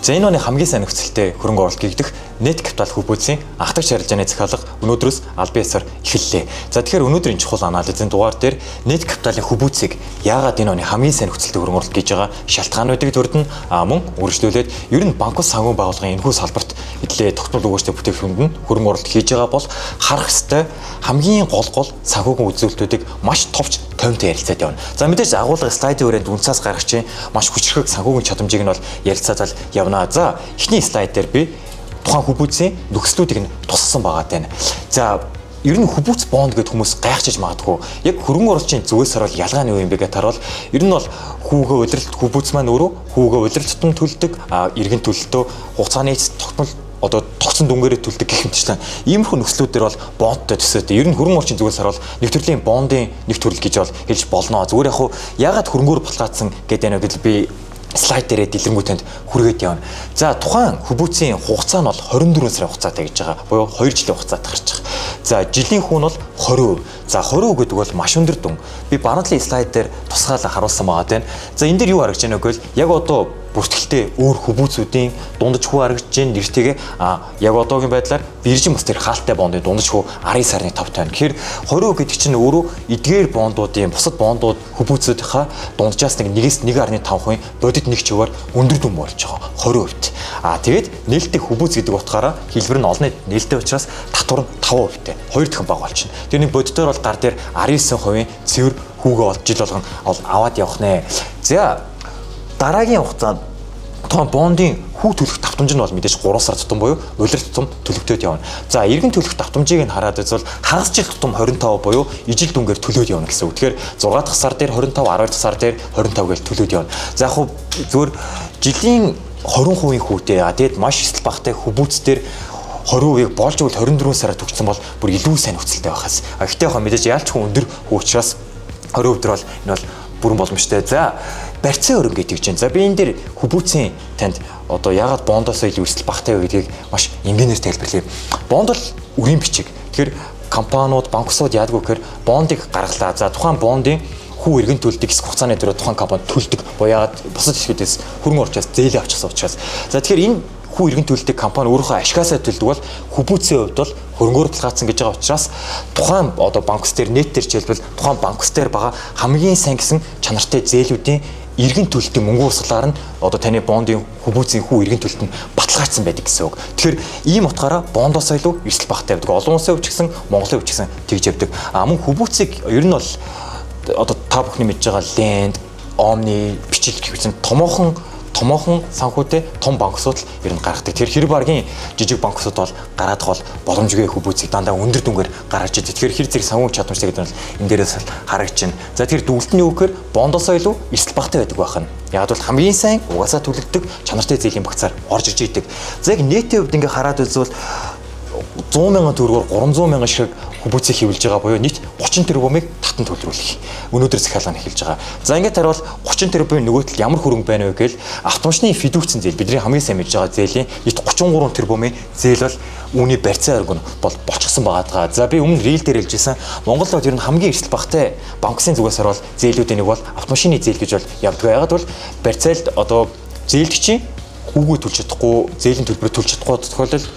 За энэ оны хамгийн сайн нөхцөлтэй хөрөнгө оруулалт гэгдэх Net Capital Hub-ийн анх дахь шарилжааны захиалга өнөөдрөөс аль биесээр эхэллээ. За тэгэхээр өнөөдрийн чухал анализын дугаар дээр Net Capital-ын Hub-ийг яагаад энэ оны хамгийн сайн нөхцөлтэй хөрөнгө оруулалт гэж байгаа шалтгаануудыг төрдөн мөн үргэлжлүүлээд ер нь банк ус санхүү байгууллагын энэхүү салбарт эдлээ тогтмол өгөөжтэй бүтээгдэхүүнд нь хөрөнгө оруулалт хийж байгаа бол харах ёстой хамгийн гол санхүүгийн үзүүлэлтүүдийг маш товч томтой ярилцаад явна. За мэдээж агуулга слайдын хүрээнд үнцаас гаргах чинь маш хүчрхэг санхүүгийн чадамжийг нь бол ярилцаад явна. За эхний слайд дээр би тухайн Hub-ийн нөхцлүүдийг нь тусгасан байгаа тань. За ер нь Hub бонд гэдэг хүмүүс гайхчихж магадгүй. Яг хөрөнгө оруулалтын зүгээс харвал ялгаа нь юу юм бэ гэхээр харуул ер нь бол хүүгээ удирдалт Hub маань өөрөө хүүгээ удирдалтад нь төлдөг, иргэн төлөлтөө хугацааны тогтмол одоо тогтсон дүнгээрээ төлдөг гэх мэтчлэн иймэрхүү нөхцлүүдээр бол бондтой төсөөтэй. Ер нь хөрөнгө оруулалтын зүгээс харвал нэг төрлийн бондын нэг төрөл гэж бол хэлж болно. Зүгээр ягаад хөрөнгөөр баталгаажсан гэдэг нь гэдэл би слайд дээрээ дэлгэрэнгүй танд хүргээд явна. За тухайн Hub-ийн хугацаа нь бол 24 сарын хугацаатай гэж байгаа. Буюу 2 жилийн хугацаатай гарч байгаа. За жилийн хүн бол 20%. За 20% гэдэг бол маш өндөр дүн. Би баруун талын слайд дээр тусгаалаа харуулсан байгаа тань. За энэ дээр юу харагдаж байна вэ гэвэл яг одоо бүртгэлтэй өөр Hub-уудын дундаж хүү харагдаж байна. Нэртэйгээ яг одоогийн байдлаар биржин бас тэр хаалттай бондын дундаж хүү 19 сарны 5 тань. Тэгэхээр 20% гэдэг чинь өөрөө эдгээр бондуудын бусад бондууд Hub-ийнхаа дунджаас нэг 1.5% бодит нэг чигээр өндөр дүн болж байгаа 20%. Тэгээд нээлттэй Hub гэдэг утгаараа хэлбэр нь олонний нээлттэй учраас татвар нь 5%-тэй. 2 дахин бага болчихно. Тэр нэг бодитоор бол гар дээр 19% цэвэр хүүгээ олж жил болгон аваад явах нэ. За дараагийн хугацаанд тухайн бондын хүү төлөх давтамж нь бол мэдээж 3 сар тутам буюу улирал тутам төлөвлөлтөд явна. За иргэн төлөх давтамжийг нь хараад үзвэл хагас жил тутам 25 буюу ижил дүнгээр төлөөд явна гэсэн үг. Тэгэхээр 6 дахь сар дээр 25, 12 дахь сар дээр 25 гэж төлөөд явна. За яг хөө зөвхөн жилийн 20% хүүтэй. Тэгээд маш эсэл багтай Hub-ц дээр 20%-ийг болж өгөл 24 сараар төгссөн бол бүр илүү сайн нөхцөлтэй байхаас. Гэхдээ яг мэдээж яалч хүн өндөр хүү учраас 20% дээр бол энэ бол бүрэн боломжтой. За барьцаа өрөнгө гэдэг чинь. За би энэ дээр Hub-ийн танд одоо ягаад бондоос илүү эсэл багтай вэ гэдгийг маш энгийнээр тайлбарлая. Бонд бол үрийн бичиг. Тэгэхээр компаниуд, банксууд яадгүй гэхээр бондыг гаргалаа. За тухайн бондын хүү иргэн төлөлтийг хэсэг хугацааны дараа тухайн компани төлдөг. Боягаад бусад хэсгүүдээс хөрөнгө оруулалтаас зээлээ авчихсан учраас. За тэгэхээр энэ хүү иргэн төлөлтийг компани өөрийнхөө ашгаасаа төлдөг бол Hub-ийн хувьд бол хөрөнгөөр баталгаажсан гэж байгаа учраас тухайн одоо банкс дээр нэт дээр жишээлбэл тухайн банкс дээр байгаа хамгийн сайн гэсэн чанартай зээлүүдийн иргэн төлөлтийн мөнгө урсгалаар нь одоо таны бондын Hub-ийн хүү иргэн төлөлт нь баталгаажсан байдаг гэсэн үг. Тэгэхээр ийм утгаараа бондоос илүү эсэл багтай байдаг. Олон улсын хувьд ч гэсэн Монголын хувьд ч гэсэн тэгж явдаг. Мөн Hub-ийг ер нь бол одоо та бүхний мэдж байгаа Lend, Omni, бичил гэх мэт томоохон санхүүтэй том банксууд л ер нь гаргадаг. Тэр хэрэг баргийн жижиг банксууд бол гараад бол боломжгүй Hub-ийг дандаа өндөр дүнгээр гаргаж идэв. Тэгэхээр хэр зэрэг санхүүгийн чадвартай гэдэг нь энэ дээрээс харагдаж байна. За тэр дүгнэлтний үг гэхээр бондоосоо илүү эсэл багтай байдаг байх нь. Яг бол хамгийн сайн угаасаа төлөгдөг чанартай зээлийн багцаар орж ирж идэг. За яг нийтийн хувьд ингээ хараад үзвэл 100 мянган төгрөгөөр 300 мянган шиг Hub-ийг хөвлөж байгаа буюу нийт 30 тэрбумыг татан төлрүүлэх. Өнөөдөр захиалга нь эхэлж байгаа. За ингээд харуул 30 тэрбумын нөгөө тал ямар хөрөнгө байна вэ гэвэл автомашины фидүүцэн зээл бидний хамгийн сайн мэдж байгаа зээлийн нийт 33 тэрбумын зээл бол үүний барьцаа өргөн бол болчихсон байгаа. За би өмнө рил дээр хэлжсэн Монголд ер нь хамгийн эсэл багтай банксын зүгээс харуул зээлүүдийн нэг бол автомашины зээл гэж бол явдаг. Ягаад бол барьцаалд одоо зээлгчийн хүүгээ төлж чадахгүй, зээлийн төлбөрөөр төлж чадахгүй тохиолдолд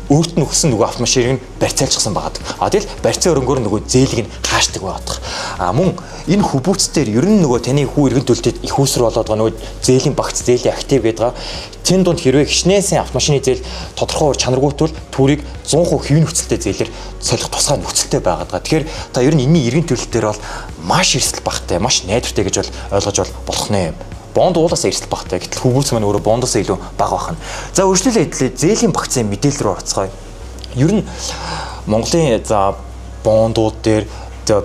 өөрт нь өгсөн нөгөө автомашиныг нь барьцаалчихсан байгаа. Тэгэл барьцаа өрөнгөөр нөгөө зээлийг нь хаашдаг байгаа. Мөн энэ Hub-ц дээр ер нь нөгөө таны хүү иргэн төлөлтөд их үүсвэр болоод байгаа нөгөө зээлийн багц, зээлийн актив гэдэг. Тэн дунд хэрвээ хичнээн автомашины зээл тодорхой чанаргуйтвал түүрийг 100% хэвийн нөхцөлтэй зээлээр солих тусгай нөхцөлтэй байгаа. Тэгэхээр та ер нь энэний иргэн төлөлтөөр бол маш эрсдэл багтай, маш найдвартай гэж бол ойлгож болох нэ. Бонд уулаасаа эрсдэл багтай. Гэтэл Hub-ц маань өөрөө бондоосоо илүү бага байна. За үргэлжлүүлээ хэдлээ зээлийн багцын мэдээлэл рүү орцгоё. Ер нь Монголын за бондууд дээр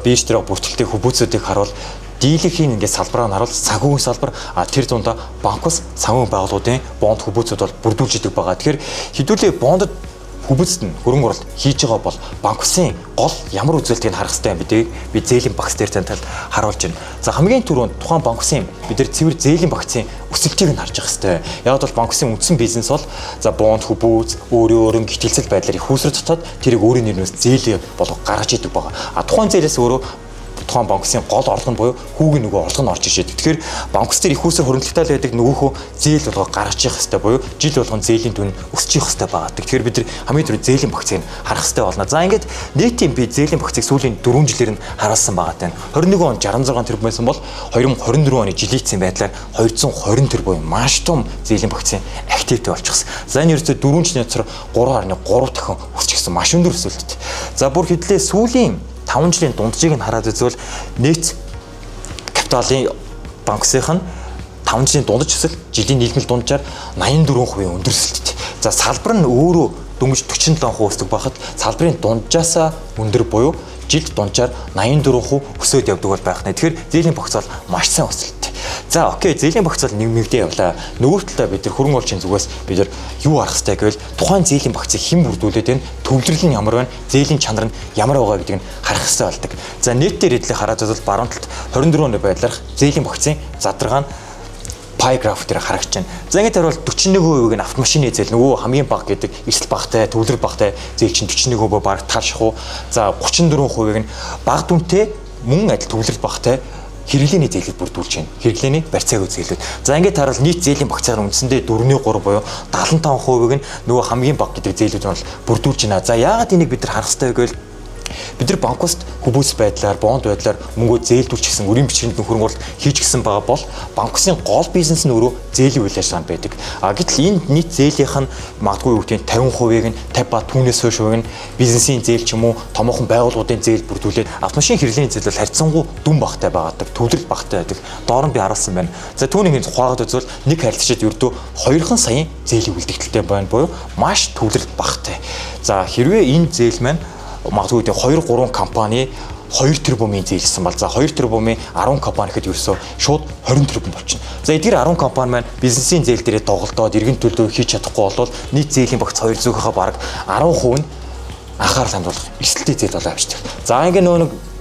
бирж дээр бүртгэлтэй Hub-цүүдийг харуул дийлэнхийн ингээд салбараа нь харуул санхүүгийн салбар тэр дундаа банк ус санхүүгийн байгууллагуудын бонд Hub-цүүд бол бүрдүүлж идэг байгаа. Тэгэхээр хэдүүлээ бондод Hub-д хөрөнгө оруулалт хийж байгаа бол банк усын гол ямар үзүүлэлтийг харах хэрэгтэй юм бидгийг би зээлийн багц дээр тань харуулж байна. За хамгийн түрүүнд тухайн банк усын бид нар цэвэр зээлийн багцын өсөлтийг нь харж явах хэрэгтэй. Яг бол банк усын үндсэн бизнес бол за бонд Hub өөрөө гихтэлцэл байдлаар их үүсвэр татаад тэрийг өөрийн нэрнээс зээл болго гаргаж идэг байгаа. Тухайн зээлээс өөрөө тухайн банксын гол орлого нь буюу хүүгийн нөгөө орлого нь орж ирж байдаг. Тэгэхээр банкс дээр их усэр хөрөнгөлтэй байдаг нөгөөхөө зээл болгоо гаргаж явах хэрэгтэй буюу жил болгон зээлийн түн өсөж явах хэрэгтэй байгаа. Тэгэхээр бид нар хамгийн түрүү зээлийн багцыг харах хэрэгтэй болно. За ингээд нийтийн би зээлийн багцыг сүүлийн 4 жилээр нь харуулсан байгаа тань. 21 он 66 тэрбум байсан бол 2024 оны жилийн байдлаар 220 тэрбум маш том зээлийн багцын активтэй болчихсон. За энэ ерөөсөө 4 жилийн дотор 3.3 дахин өсчихсөн. Маш өндөр өсөлттэй. За бүр хэдлээ сүүлийн 5 жилийн дунджийг нь хараад үзвэл нийт капиталын банксын 5 жилийн дундаж өсөл жилийн нийгмэл дунджаар 84% өндөр өсөлттэй. За салбар нь өөрөө дөнгөж 47% өсдөг байхад салбарын дунджаасаа өндөр буюу жилд дунджаар 84% өсөд явдаг бол байх нэ. Тэгэхээр зээлийн багц бол маш сайн өсөлттэй. За окей, зээлийн багц бол нэмэгдээ явлаа. Нөгөө талаа бид нар хөрөнгө оруулалтын зүгээс бид нар юу харах хэрэгтэй гэвэл тухайн зээлийн багцыг хэн бүрдүүлээд байна, төвлөрөл нь ямар байна, зээлийн чанар нь ямар байгаа гэдгийг нь харах хэрэгтэй болдог. За нийтээр хэдлээ хараад бол баруун талд 24 оны байдлаар зээлийн багцын задаргаа нь пай граф дээр харагч байна. За ингээд харуул 41% нь автомашины зээл нөгөө хамгийн бага гэдэг эрсдэл багтай, төвлөрөл багтай зээл чинь 41% баг таалших уу. За 34% нь бага дүнтэй мөн адил төвлөрөл багтай хэрэглээний зээлийг бүрдүүлж байна. Хэрэглээний барьцааг зээлүүд. За ингээд харуул нийт зээлийн багцаар үндсэндээ 4.3 буюу 75% нь нөгөө хамгийн бага гэдэг зээлүүд нь бол бүрдүүлж байна. За яагаад энийг бид нар харах хэрэгтэй вэ гэвэл бид нар банкуст хүбүүс байдлаар, бонд байдлаар мөнгөө зээлдүүлчихсэн үрийн бичгийн хөрөнгө оруулалт хийж гисэн байгаа бол банксын гол бизнес нь өөрөө зээлийн үйл ажиллагаа байдаг. Гэтэл энэ нийт зээлийнх нь магадгүй юу гэдэг 50%-ийг нь 50 ба түүнээс хойш хувийг нь бизнесийн зээл ч юм уу, томоохон байгууллагуудын зээл бүрдүүлээд автомашин хэрэглээний зээл бол харьцангуй дүн багтай байгадаг, төвлөрөл багтай байдаг. Доор нь би харуулсан байна. За түүнийг энэ ухаагаад үзвэл нэг харилцагчид ердөө 2 саяын зээлийн үлдэгдэлтэй байна буюу маш төвлөрөл багтай. За хэрвээ энэ зээл маань магадгүй 2-3 компани 2 тэрбумын зээлсэн бол за 2 тэрбумын 10 компани гэхэд ерөөсөө шууд 20 тэрбум болчихно. За эдгээр 10 компани маань бизнесийн зээл дээрээ тоглолтоод иргэн төлөө хийж чадахгүй бол нийт зээлийн багц 200-ийнхаа бараг 10% нь анхаарал хандуулах эрсдэлтэй зээл болоо авчдаг. За ингээ нөгөө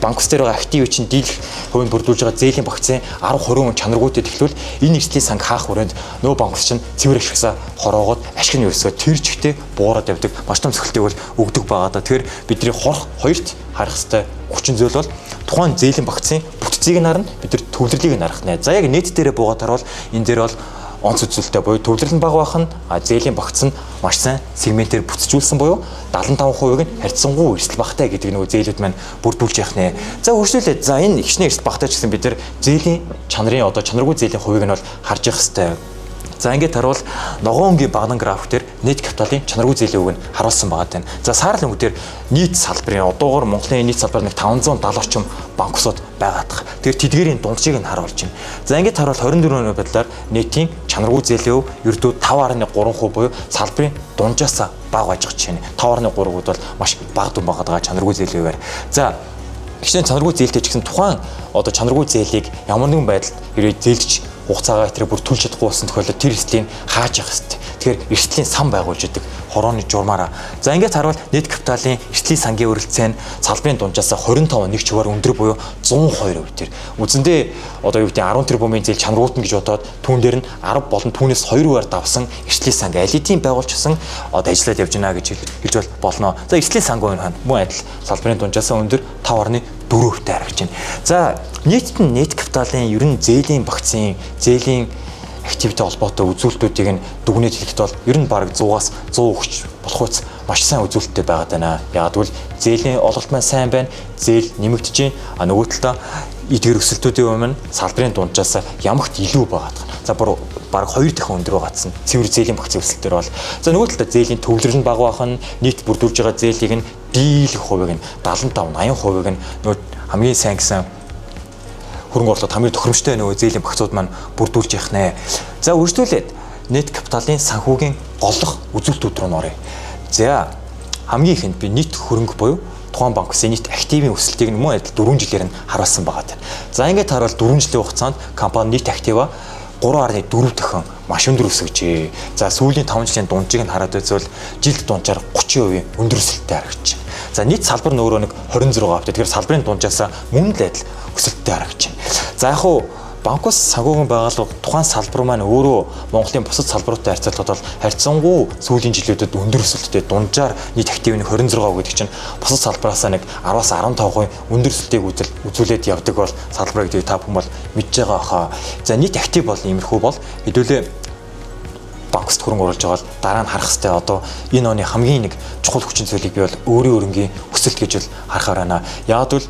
банкс дээр байгаа актив чинь дийлэх хувийн бүрдүүлж байгаа зээлийн багцын 10-20% чанаргуудад эхлүүл энэ эрсдлийн санг хаах хүрээнд нөө банкс чинь цэвэр ашигсаа хороогоод ашиг нь ерөөсөө тэр жигтэй буураад явдаг маш том цогцолтыг бол өгдөг байгаа даа. Тэгэхээр бидний хоёрт харах хэвээр хүчин зүйл бол тухайн зээлийн багцын бүтцийг нь харна, бид нар төвлөрлийг нь харах нэ. За яг нийт дээрээ буугаад харуул энэ дээр бол онц үзүүлэлттэй буюу төвлөрөл нь бага байх нь зээлийн багц нь маш сайн сегментээр бүтцжүүлсэн буюу 75% нь харьцангуй эрсдэл багтай гэдэг нөгөө зээлүүд маань бүрдүүлж явах нэ. За үргэлжлүүлээд за энэ ихшнээ эрсдэл багтай ч гэсэн бид нар зээлийн чанарын чанаргүй зээлийн хувийг нь бол харж явах хэрэгтэй. За ингээд харуул ногоон өнгийн багнан график дээр нийт капиталын чанаргүй зээлийн үгийг харуулсан байгаа тань. За саарл өнгө дээр нийт салбарын одоогоор Монголын нийт салбар нэг 570 орчим банксууд байгаадах. Тэр тэдгээрийн дунджийг нь харуулж байна. За ингээд харуул 24 оны байдлаар нийтийн чанаргүй зээлийн үе ердөө 5.3% буюу салбарын дунджаасаа бага байж байгаа чинь 5.3% бол маш бага дүн байгаа чанаргүй зээлийн үеэр. За ихэнх чанаргүй зээлтэй ч гэсэн тухайн чанаргүй зээлийг ямар нэгэн байдалд хэрэг зээлдэж хугацаагаа тэр бүр төлж чадахгүй болсон тохиолдолд тэр эрсдлийг хааж явах хэрэгтэй. Тэгэхээр эрсдлийн сан байгуулж идэг хорооны журмаараа. За ингээд харуул нийт капиталын эрсдлийн сангийн өрөлцөө нь салбарын дунджаас 25 нэг чигээр өндөр буюу 102%. Тэр үндсэндээ юу гэдэг 10 тэрбумын зээл чанаргуутна гэж бодоод түүн дээр нь 10 болон түүнээс 2%-аар давсан эрсдлийн санг алидийн байгуулчихсан ажиллаад явж байна гэж хэлж болно. За эрсдлийн санг нь мөн адил салбарын дунджаас өндөр 5.4%-тэй харагдаж байна. За нийтэд нь нийт капиталын ер нь зээлийн багцын зээлийн активтэй холбоотой үзүүлэлтүүдийг нь дүгнэж хэлэхэд бол ер нь бараг 100-аас 100 болох үс маш сайн үзүүлэлттэй байгаад байна. Яг тэгвэл зээлийн олголт маань сайн байна. Зээл нэмэгдэж байна. Нөгөө талдаа эдгээр өсөлтүүдийн өмнө салбарын дунджаас ямагт илүү байгаад байна. За бараг 2 дахин өндөр байгаадсан. Цэвэр зээлийн багцын өсөлтөр бол за нөгөө талдаа зээлийн төвлөрөл нь бага байх нь нийт бүрдүүлж байгаа зээлийг нь дийлэх хувийг нь 75-80% нь нөгөө хамгийн сайн гэсэн хөрөнгө оруулалт хамгийн тохиромжтой нөгөө зээлийн багцууд маань бүрдүүлж явах нэ. За үргэлжлүүлээд нийт капиталын санхүүгийн голлох үзүүлэлтүүд рүү нөрөө. За хамгийн ихэнд би нийт хөрөнгө буюу тухайн банксын нийт активын өсөлтийг нь мөн адил 4 жилээр нь харуулсан байгаа. За ингээд харуул 4 жилийн хугацаанд компани нийт актива 3.4 дахин маш өндөр өсөжээ. За сүүлийн 5 жилийн дунджийг нь хараад үзвэл жилд дунджаар 30% өндөр өсөлттэй харагдаж байна. За нийт салбар нь өөрөө нэг 26%. Тэгэхээр салбарын дунджаас мөн л адил өсөлттэй харагдаж байна. За яг хуу банкус санхүүгийн байгууллага тухайн салбар маань өөрөө Монголын бусад салбаруудтай харьцуулахад бол харьцангуй сүүлийн жилүүдэд өндөр өсөлттэй дунджаар нийт активны 26% гэдэг чинь бусад салбараас нэг 10-аас 15% өндөр өсөлтийг үзүүлээд явдаг бол салбар гэдэг та бүхэн бол мэдж байгаа хаа. За нийт актив бол иймэрхүү бол хэдүүлээ банкс хөрөнгө оруулж байгаа бол дараа нь харах хэрэгтэй одоо энэ оны хамгийн нэг чухал хүчин зүйлийг би бол өөрийн өрнгийн өсөлт гэж бол харахаар байна. Яг л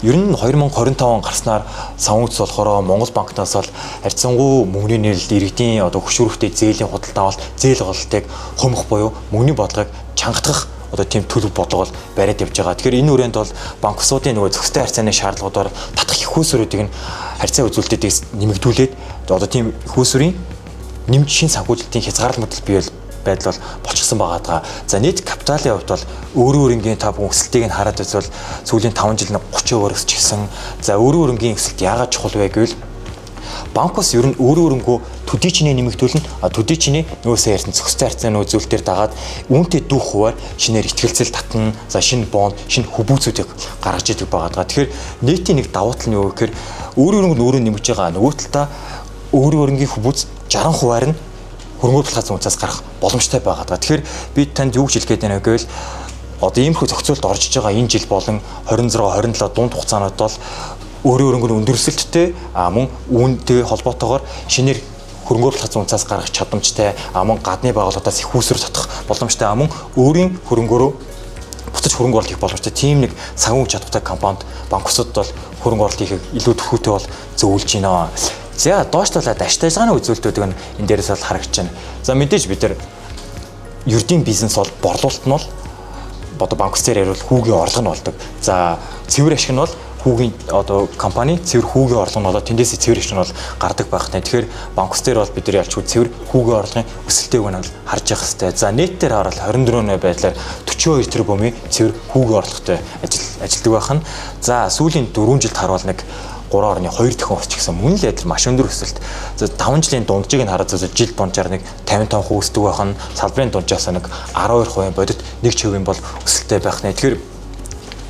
ер нь 2025 он гарснаар санхүүц болохоор Монгол банкнаас бол харьцангуй мөнгөний нээлт иргэдийн одоо хөшүүрэгтэй зээлийн худалдаа авалт зээл голтыг хумх буюу мөнгөний бодлогыг чангатгах одоо тийм төлөв бодлого бол бариад явж байгаа. Тэгэхээр энэ үрээнд бол банксуудын нөгөө зохистой харьцааны шаардлагуудаар татах их хөөсрүүдийг нь харьцаа үзүүлэлтүүдээс нэмэгдүүлээд одоо тийм их хөөсрийн нэмж шин санхүүжилтийн хязгаарлалт модал бий байдал бол болчихсон байгаа. За нийт капиталын хувьд бол өөрийн өрнгийн та бүхэн өсөлтийг нь хараад үзвэл сүүлийн 5 жил 30% өсчихсэн. За өөрийн өрнгийн өсөлт яагаад чухал вэ гэвэл банкус ер нь өөрийн өрөнгөө төдий чиний нэмэгдүүлнэ. Төдий чиний нөгөөсөө ярьсан зохистой харьцааны үзүүлэлтээр дагаад үүнтэй дүүх хуваар шинээр ихтгэлцэл татна. За шинэ бонд, шинэ хөбөөцүүдийг гаргаж идэг байгаа. Тэгэхээр нийтийн нэг давуу тал нь юу гэхээр өөрийн өрөнгө өөрөө нэмж байгаа. Нөгөө талдаа өөрийн өрнгийн хөбөөц 60% нь хөрөнгө оруулалт үнцээс гарах боломжтой байгаа. Тэгэхээр би танд юу гэж хэлэх гээд байна гэвэл одоо иймэрхүү зохицуулт орж иж байгаа энэ жил болон 26 27 дунд хугацаанд бол өөрийн өрөнгөний өндөр өсөлттэй мөн үүнтэй холбоотойгоор шинээр хөрөнгө оруулалт үнцээс гарах чадамжтай мөн гадны байгууллагаас их үүсвэр татах боломжтой мөн өөрийн хөрөнгөөрөө буцаж хөрөнгө оруулалт хийх боломжтой тийм нэг санхүү чадвартай компанид банкусууд бол хөрөнгө оруулалт хийхийг илүү төхөөтэй бол зөвлөж байна. За доош талаад ашиг ажиллагааны үзүүлэлтүүдийг нь энэ дээрээс бол харагдаж байна. За мэдээж бид нар ердийн бизнес бол борлуулалт нь бол одоо банкс дээр ярил хүүгийн орлого нь болдог. За цэвэр ашиг нь бол хүүгийн одоо компани цэвэр хүүгийн орлого нь болоод тэндээс цэвэр ашиг нь бол гардаг байх нь. Тэгэхээр банкс дээр бол бид нар ялчгүй цэвэр хүүгийн орлогын өсөлтийг нь бол харж явах хэрэгтэй. За нийтээр хараад 24 байдлаар 42 тэрбумын цэвэр хүүгийн орлоготой ажилтдаг байх нь. За сүүлийн 4 жилд харуул нэг 3.2 дахин өсчихсэн. Мөн л адил маш өндөр өсөлт. За 5 жилийн дунджийг нь хараад жил дунджаар нэг 55% өсдөг байх нь, салбарын дунджаас нэг 12% бодит 1% бол өсөлттэй байх нь. Тэгэхээр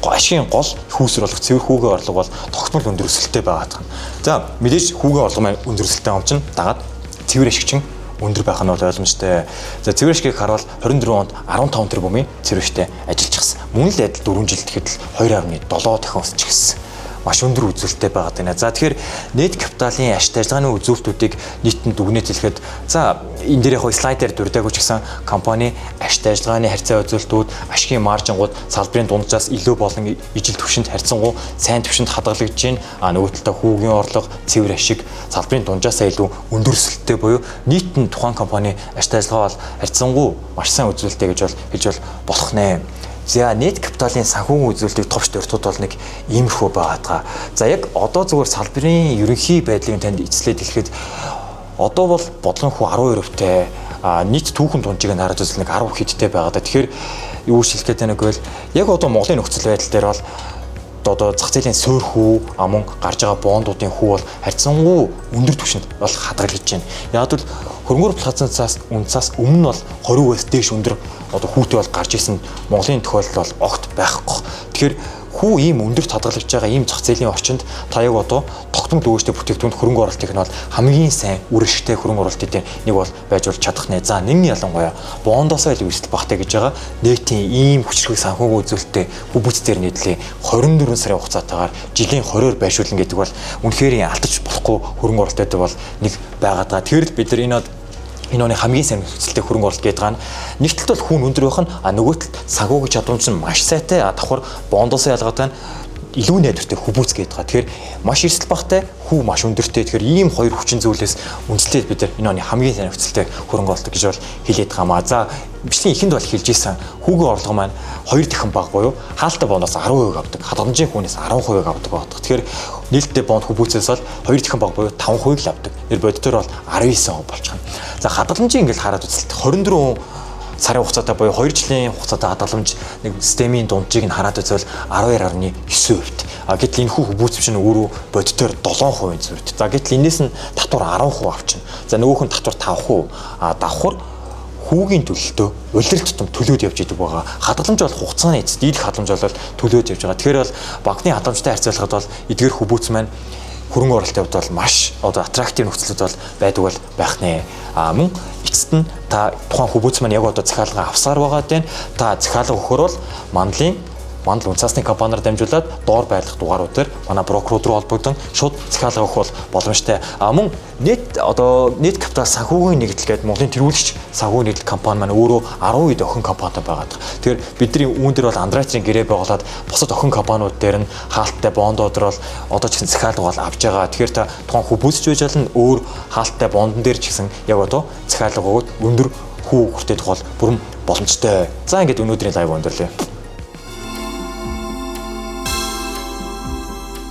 ашигын гол хүүсэр болох цэвэр хүүгийн орлого бол тогтмол өндөр өсөлттэй байгаа. За мэдээж хүүгийн орлого маань өндөр өсөлттэй юм чинь дагаад цэвэр ашиг чинь өндөр байх нь бол ойлгомжтой. За цэвэр ашгийг харуул 24 онд 15 тэрбумын цэвэр ашигтай ажиллажчихсан. Мөн л адил 4 жил гэхэд л 2.7 дахин өсчихсэн. Маш өндөр үзүүлэлттэй байгаа даа. За тэгэхээр нийт капиталын ашиг ажиллагааны үзүүлэлтүүдийг нийтэнд дүгнэж хэлэхэд за энэ дээр яг слайдаар дурдаагүй ч гэсэн компани ашиг ажиллагааны харьцаа үзүүлэлтүүд, ашигын маржингууд салбарын дунджаас илүү болон ижил түвшинд харьцангуй сайн түвшинд хадгалагдж байна. Нөгөө талдаа хүүгийн орлого, цэвэр ашиг салбарын дунджаасаа илүү өндөр өсөлттэй буюу нийтэн тухайн компани ашиг ажиллагаа бол харьцангуй маш сайн үзүүлэлттэй гэж бол хэлж болох нэ. За нийт капиталын санхүүгийн үзүүлэлтийг товч дуртууд бол нэг иймэрхүү байгаа. За яг одоо зүгээр салбарын ерөнхий байдлыг танд эцлээд хэлэхэд одоо бол бодлогын хүү 12%-тэй нийт түүхэн дунджийг нь харж үзэл нэг 10 хэдтэй байгаа. Тэгэхээр юу хэлэх гээд байна гэвэл яг одоо Монголын нөхцөл байдал дээр бол одоо зах зээлийн суур хүү мөн гарч байгаа бондуудын хүү бол харьцангуй өндөр түвшинд бол хадгалж байна. Яг л хөрөнгө оруулалт үнцаас өмнө бол 20%-аас дээш өндөр одоо хүүтэй бол гарч исэн Монголын тохиолдол бол огт байхгүй. Тэгэхээр хүү ийм өндөрт хадгалж байгаа ийм зах зээлийн орчинд та яг одоо тогтмол өгөөжтэй бүтээгдэхүүнд хөрөнгө оруулалтыг нь бол хамгийн сайн үр ашигтай хөрөнгө оруулалтын нэг бол байж болж чадах нэ. За нэг нь ялангуяа бондоосоо илүү эрсдэл багтай гэж байгаа нийтийн ийм хүчрхэг санхүүгийн үзүүлэлттэй хүүбүцээр нийтлээ 24 сарын хугацаатаагаар жилийн 20-оор байршуулна гэдэг бол үнэхээр алдаж болохгүй хөрөнгө оруулалттай бол нэг байгаад байгаа. Тэгэхээр бид нар энэ оны хамгийн сайн нөхцөлтэй хөрөнгө оруулалт гэдэг нь нэг талд бол хүүн өндөр байх нь нөгөө талд санхүүгийн чадамж нь маш сайтай давхар бондоосоо ялгаатай илүү найдвартай хөбөөц гэдэг. Тэгэхээр маш эрсдэл багтай, хүү маш өндөртэй. Тэгэхээр ийм хоёр хүчин зүйлээс үндэслээд бид энэ оны хамгийн сайн нөхцөлтэй хөрөнгө оруулалт гэж бол хэлээд байгаамаа. За бичлэгийн эхэнд бол хэлж ийсэн хүүгийн орлого маань 2 дахин бага буюу хаалттай бондоос 10% авдаг. Хадгаламжийн хүүнээс 10% авдаг байдаг. Тэгэхээр нийлдэлтэй бонд хөбөөцөөс бол 2 дахин бага буюу 5% л авдаг. Тэр бодитоор бол 19% болж байгаа. За хадгаламжийн ингээд хараад үзэлт 24 сарын хугацаатай буюу 2 жилийн хугацаатай хадгаламж нэг системийн дунджийг нь хараад үзвэл 12.9%. Гэтэл энэ хөбөөц чинь өөрөө бодитоор 7% зүйт. За гэтэл энэс нь татвар 10% авчихна. За нөгөөх нь татвар 5%. Давхар хүүгийн төлөлтөө улирал тутам төлөөд явж идэг байгаа. Хадгаламж бол хугацааны эцэст дийлэх хадгаламж бол төлөөд явж байгаа. Тэгэхээр бол банкны хадгаламжтай харьцуулахад бол эдгээр хөбөөц маань хөрөнгө оруулалтын хувьд бол маш одоо аттрактив нөхцөлд бол байдаг бол байх нэ. Мөн эцэст нь та тухайн хөвөөц маань яг одоо захиалга авсаар байгаа дээ. Та захиалга өгөхөр бол мандал үнцаасны компаниар дамжуулаад доор байх дугаарууд дээр манай брокерууд руу холбогдсон шууд захиалга өгөх бол боломжтой. Мөн net capital санхүүгийн нэгдэл гэдэг Монголын тэргүүлэгч санхүүгийн нэгдэл компани маань өөрөө 12 охин компанитай байгаа. Тэгэхээр бидний үүн дээр бол Андреатрийн гэрээ байгуулад бусад охин компаниуд дээр нь хаалттай бондууд бол одоо ч гэсэн захиалга бол авж байгаа. Тэгэхээр та тухайн хөвөөсч байж болно өөр хаалттай бондон дээр ч гэсэн яг одоо захиалга өгөөд өндөр хүү хүртэх бол бүрэн боломжтой. За ингээд өнөөдрийн лайв өндөрлөө.